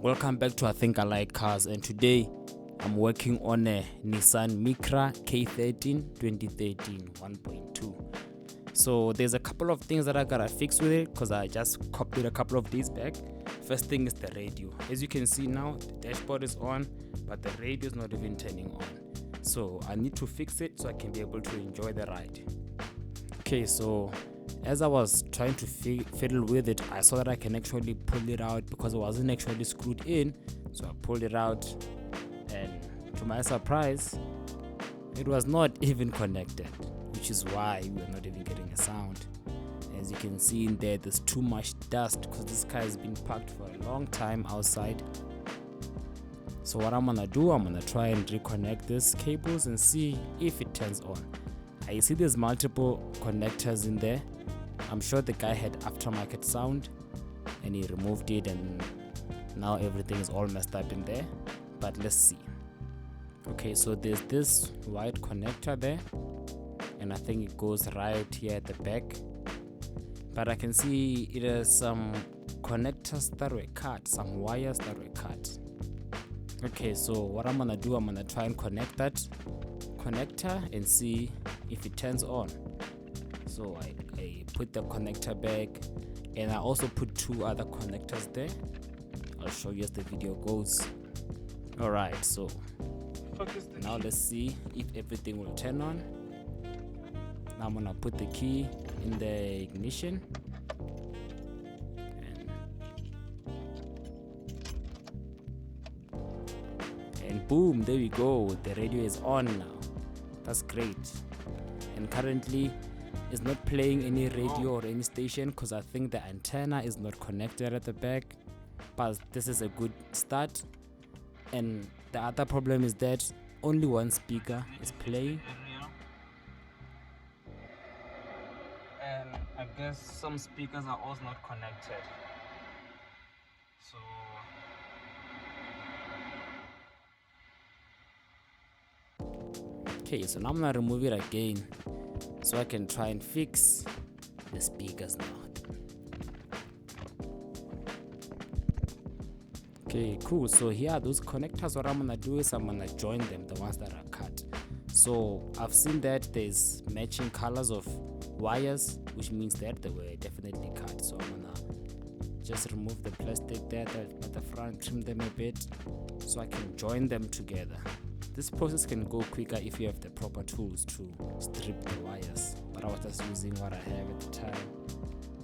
Welcome back to I Think I Like Cars, and today I'm working on a Nissan Micra K13 2013 1.2. So there's a couple of things that I gotta fix with it because I just copied a couple of days back. First thing is the radio. As you can see now, the dashboard is on, but the radio is not even turning on. So I need to fix it so I can be able to enjoy the ride. Okay, so as I was trying to fiddle with it, I saw that I can actually pull it out because it wasn't actually screwed in. So I pulled it out, and to my surprise, it was not even connected, which is why we were not even getting a sound. As you can see in there, there's too much dust because this car has been parked for a long time outside. So what I'm gonna do, I'm gonna try and reconnect these cables and see if it turns on. I see there's multiple connectors in there. I'm sure the guy had aftermarket sound and he removed it, and now everything is all messed up in there, but let's see. Okay, so there's this white connector there, and I think it goes right here at the back, but I can see it has some connectors that were cut, some wires that were cut. Okay, so what I'm gonna do, I'm gonna try and connect that connector and see if it turns on. So I put the connector back, and I also put two other connectors there. I'll show you as the video goes. Alright, so now let's see if everything will turn on. Now I'm gonna put the key in the ignition, and boom, there we go, the radio is on now. That's great. And currently it's not playing any radio or any station because I think the antenna is not connected at the back, but this is a good start. And the other problem is that only one speaker is playing, and I guess some speakers are also not connected. Okay, so now I'm gonna remove it again so I can try and fix the speakers now. Okay, cool. So here are those connectors. What I'm gonna do is I'm gonna join them, the ones that are cut. So I've seen that there's matching colors of wires, which means that they were definitely cut. So I'm gonna just remove the plastic there at the front, trim them a bit so I can join them together. This process can go quicker if you have the proper tools to strip the wires, but I was just using what I have at the time,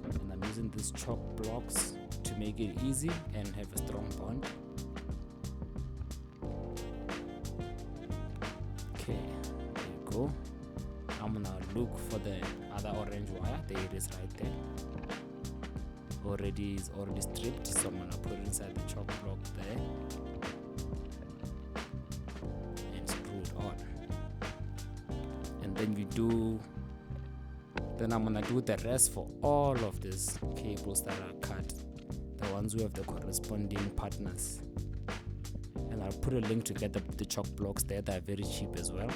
and I'm using these chalk blocks to make it easy and have a strong bond. Okay, there you go. I'm gonna look for the other orange wire. There it is right there. Already stripped, so I'm gonna put it inside the chalk block there. Then I'm gonna do the rest for all of these cables that are cut, the ones who have the corresponding partners, and I'll put a link to get the chalk blocks there. They're very cheap as well.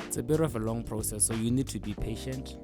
It's a bit of a long process, so you need to be patient.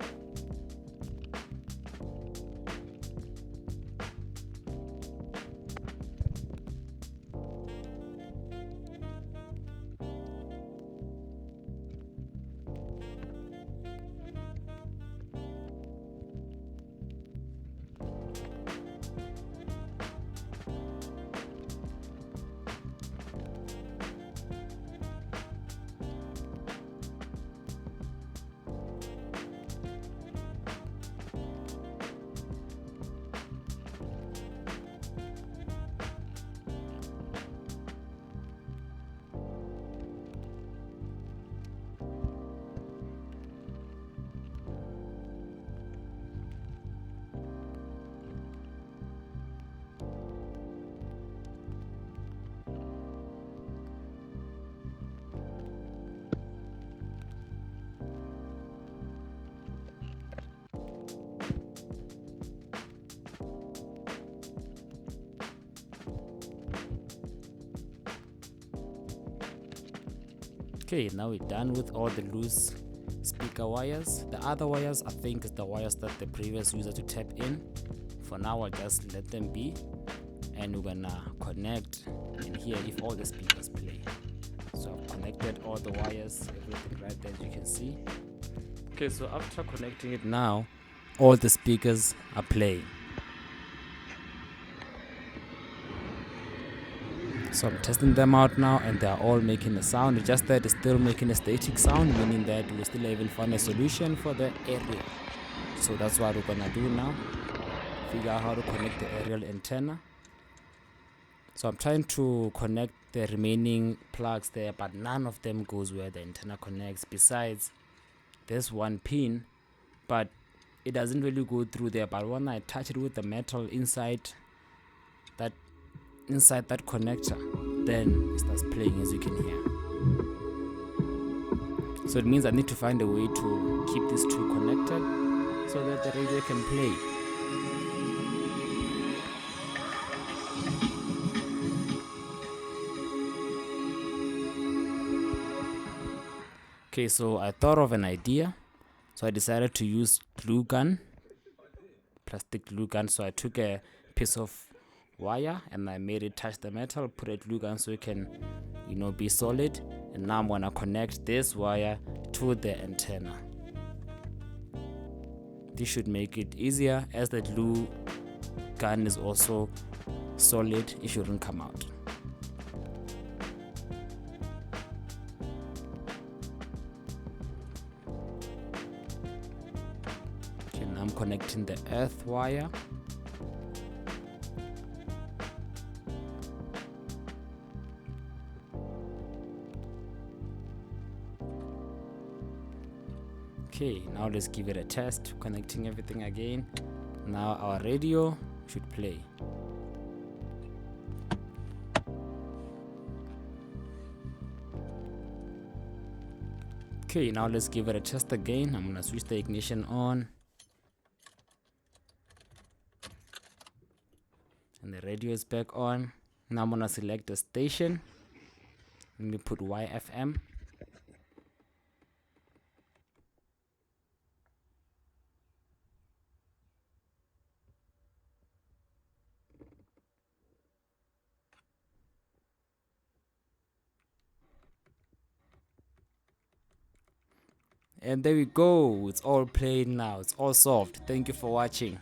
Okay, now we're done with all the loose speaker wires. The other wires, I think, is the wires that the previous user to tap in. For now, I'll just let them be, and we're gonna connect in here if all the speakers play. So I've connected all the wires, everything right there, as you can see. Okay, so after connecting it now, all the speakers are playing. So I'm testing them out now, and they're all making a sound. It's just that it's still making a static sound, meaning that we still haven't found a solution for the aerial. So that's what we're gonna do now. Figure out how to connect the aerial antenna. So I'm trying to connect the remaining plugs there, but none of them goes where the antenna connects. Besides, there's one pin, but it doesn't really go through there. But when I touch it with the metal inside that connector, then it starts playing, as you can hear. So it means I need to find a way to keep these two connected so that the radio can play. Okay, so I thought of an idea. So I decided to use glue gun, plastic glue gun. So I took a piece of wire and I made it touch the metal, put a glue gun so it can, be solid. And now I'm gonna connect this wire to the antenna. This should make it easier, as the glue gun is also solid. It shouldn't come out. Okay, now I'm connecting the earth wire. Okay, now let's give it a test, connecting everything again. Now our radio should play. Okay, now let's give it a test again. I'm gonna switch the ignition on. And the radio is back on. Now I'm gonna select the station. Let me put YFM. And there we go, it's all playing now, it's all solved. Thank you for watching.